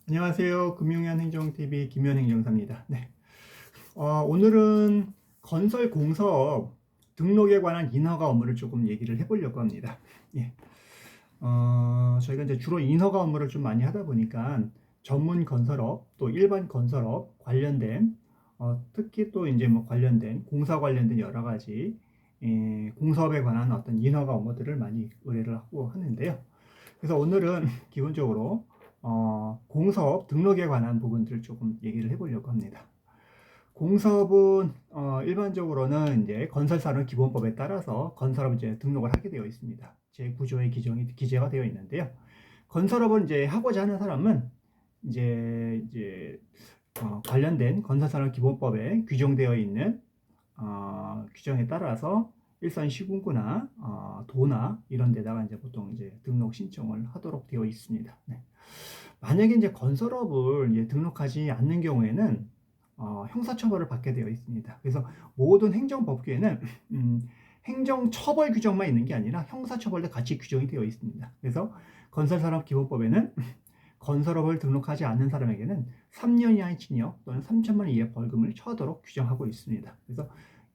안녕하세요. 금융현 행정TV 김현 행정사입니다. 네. 오늘은 건설 공사업 등록에 관한 인허가 업무를 조금 얘기를 해보려고 합니다. 예. 저희가 이제 주로 인허가 업무를 좀 많이 하다 보니까 전문 건설업 또 일반 건설업 관련된 특히 또 이제 뭐 관련된 공사 관련된 여러 가지 공사업에 관한 어떤 인허가 업무들을 많이 의뢰를 하고 하는데요. 그래서 오늘은 기본적으로 공사업 등록에 관한 부분들을 조금 얘기를 해보려고 합니다. 공사업은 일반적으로는 이제 건설산업기본법에 따라서 건설업 이제 등록을 하게 되어 있습니다. 제9조의 기재가 되어 있는데요. 건설업을 이제 하고자 하는 사람은 이제 관련된 건설산업기본법에 규정되어 있는 규정에 따라서 일선 시군구나 도나 이런 데다가 이제 보통 이제 등록 신청을 하도록 되어 있습니다. 네. 만약에 이제 건설업을 이제 등록하지 않는 경우에는 형사처벌을 받게 되어 있습니다. 그래서 모든 행정법규에는 행정처벌 규정만 있는 게 아니라 형사처벌도 같이 규정이 되어 있습니다. 그래서 건설산업기본법에는 건설업을 등록하지 않는 사람에게는 3년 이하의 징역 또는 3천만 원 이하의 벌금을 처하도록 규정하고 있습니다. 그래서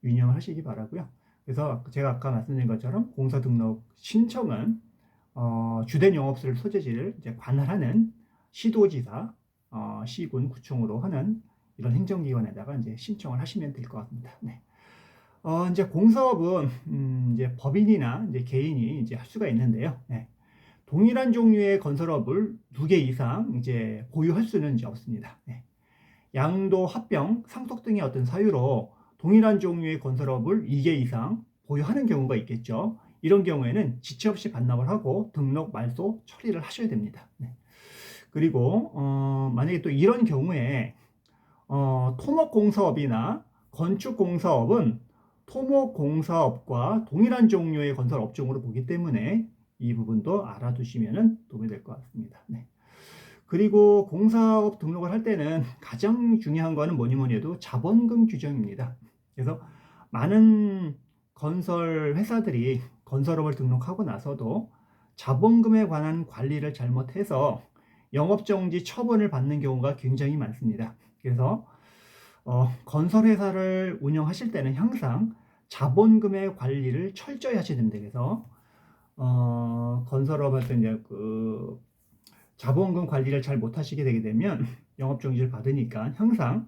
유념을 하시기 바라고요. 그래서 제가 아까 말씀드린 것처럼 공사 등록 신청은 주된 영업소를 소재지를 이제 관할하는 시도지사, 시군, 구청으로 하는 이런 행정기관에다가 이제 신청을 하시면 될 것 같습니다. 네. 이제 공사업은 이제 법인이나 이제 개인이 이제 할 수가 있는데요. 네. 동일한 종류의 건설업을 2개 이상 이제 보유할 수는 이제 없습니다. 네. 양도, 합병, 상속 등의 어떤 사유로 동일한 종류의 건설업을 2개 이상 보유하는 경우가 있겠죠. 이런 경우에는 지체 없이 반납을 하고 등록 말소 처리를 하셔야 됩니다. 네. 그리고 만약에 또 이런 경우에 토목공사업이나 건축공사업은 토목공사업과 동일한 종류의 건설 업종으로 보기 때문에 이 부분도 알아두시면 도움이 될 것 같습니다. 네. 그리고 공사업 등록을 할 때는 가장 중요한 거는 뭐니 뭐니 해도 자본금 규정입니다. 그래서 많은 건설 회사들이 건설업을 등록하고 나서도 자본금에 관한 관리를 잘못해서 영업정지 처분을 받는 경우가 굉장히 많습니다. 그래서 건설회사를 운영하실 때는 항상 자본금의 관리를 철저히 하셔야 됩니다. 그래서 건설업에서 이제 그 자본금 관리를 잘 못하시게 되게 되면 영업정지를 받으니까 항상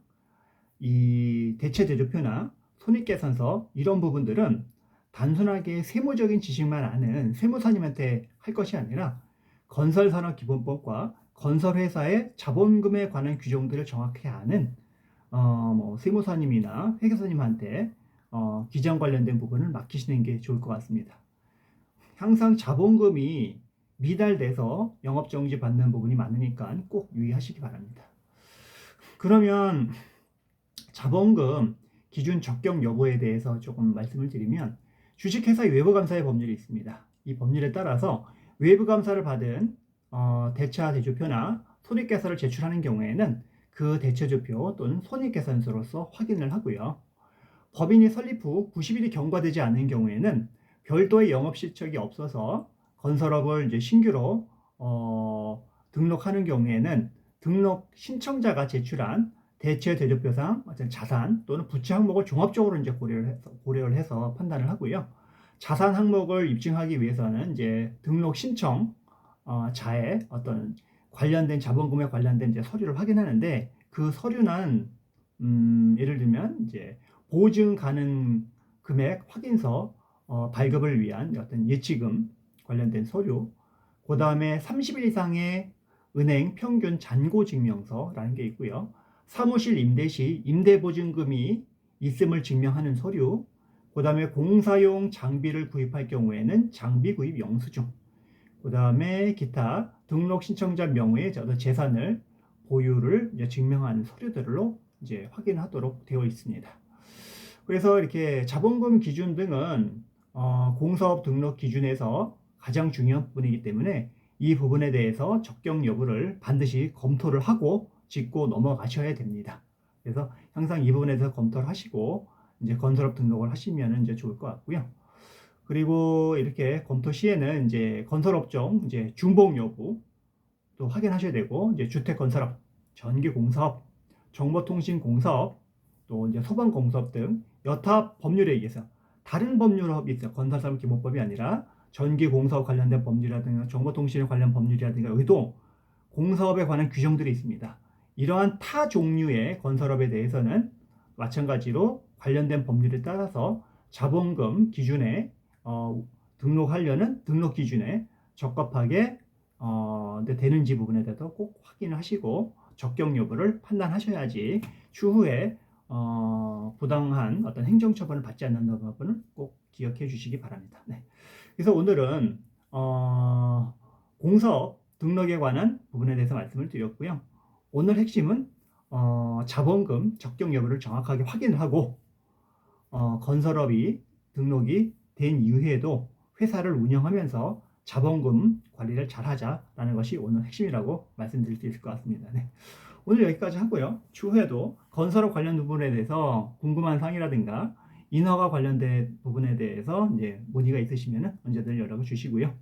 이 대체대조표나 손익계산서 이런 부분들은 단순하게 세무적인 지식만 아는 세무사님한테 할 것이 아니라 건설산업기본법과 건설회사의 자본금에 관한 규정들을 정확히 아는 뭐 세무사님이나 회계사님한테 기장 관련된 부분을 맡기시는 게 좋을 것 같습니다. 항상 자본금이 미달돼서 영업정지 받는 부분이 많으니까 꼭 유의하시기 바랍니다. 그러면 자본금 기준 적격 여부에 대해서 조금 말씀을 드리면 주식회사 외부감사의 법률이 있습니다. 이 법률에 따라서 외부감사를 받은 대차 대조표나 손익계산을 제출하는 경우에는 그 대체조표 또는 손익계산서로서 확인을 하고요. 법인이 설립 후 90일이 경과되지 않은 경우에는 별도의 영업실적이 없어서 건설업을 이제 신규로 등록하는 경우에는 등록 신청자가 제출한 대체 대조표상 자산 또는 부채 항목을 종합적으로 이제 고려를 해서 판단을 하고요. 자산 항목을 입증하기 위해서는 이제 등록 신청 자의 어떤 관련된 자본금에 관련된 이제 서류를 확인하는데 그 서류는 예를 들면 이제 보증 가능 금액 확인서 발급을 위한 어떤 예치금 관련된 서류, 그 다음에 30일 이상의 은행 평균 잔고 증명서라는 게 있고요. 사무실 임대 시 임대보증금이 있음을 증명하는 서류, 그 다음에 공사용 장비를 구입할 경우에는 장비 구입 영수증, 그 다음에 기타 등록 신청자 명의의 재산을 보유를 증명하는 서류들로 이제 확인하도록 되어 있습니다. 그래서 이렇게 자본금 기준 등은 공사업 등록 기준에서 가장 중요한 부분이기 때문에 이 부분에 대해서 적격 여부를 반드시 검토를 하고 짚고 넘어가셔야 됩니다. 그래서 항상 이 부분에 대해서 검토를 하시고 이제 건설업 등록을 하시면 이제 좋을 것 같고요. 그리고 이렇게 검토 시에는 이제 건설업종 이제 중복 여부 또 확인하셔야 되고, 이제 주택건설업, 전기공사업, 정보통신공사업, 또 이제 소방공사업 등 여타 법률에 의해서 다른 법률업이 있어요. 건설사업기본법이 아니라 전기공사업 관련된 법률이라든가 정보통신 관련 법률이라든가 여기도 공사업에 관한 규정들이 있습니다. 이러한 타 종류의 건설업에 대해서는 마찬가지로 관련된 법률에 따라서 자본금 기준에 등록하려는 등록 기준에 적합하게 되는지 부분에 대해서 꼭 확인하시고 적격 여부를 판단하셔야지 추후에 부당한 어떤 행정처벌을 받지 않는다는 부분을 꼭 기억해 주시기 바랍니다. 네. 그래서 오늘은 공사업 등록에 관한 부분에 대해서 말씀을 드렸고요. 오늘 핵심은 자본금 적격 여부를 정확하게 확인을 하고 건설업이 등록이 된 이후에도 회사를 운영하면서 자본금 관리를 잘 하자라는 것이 오늘 핵심이라고 말씀드릴 수 있을 것 같습니다. 네. 오늘 여기까지 하고요. 추후에도 건설업 관련 부분에 대해서 궁금한 사항이라든가 인허가 관련된 부분에 대해서 이제 문의가 있으시면 언제든 연락을 주시고요.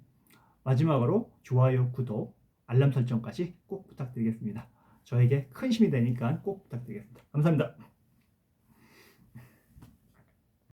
마지막으로 좋아요, 구독, 알람 설정까지 꼭 부탁드리겠습니다. 저에게 큰 힘이 되니까 꼭 부탁드리겠습니다. 감사합니다.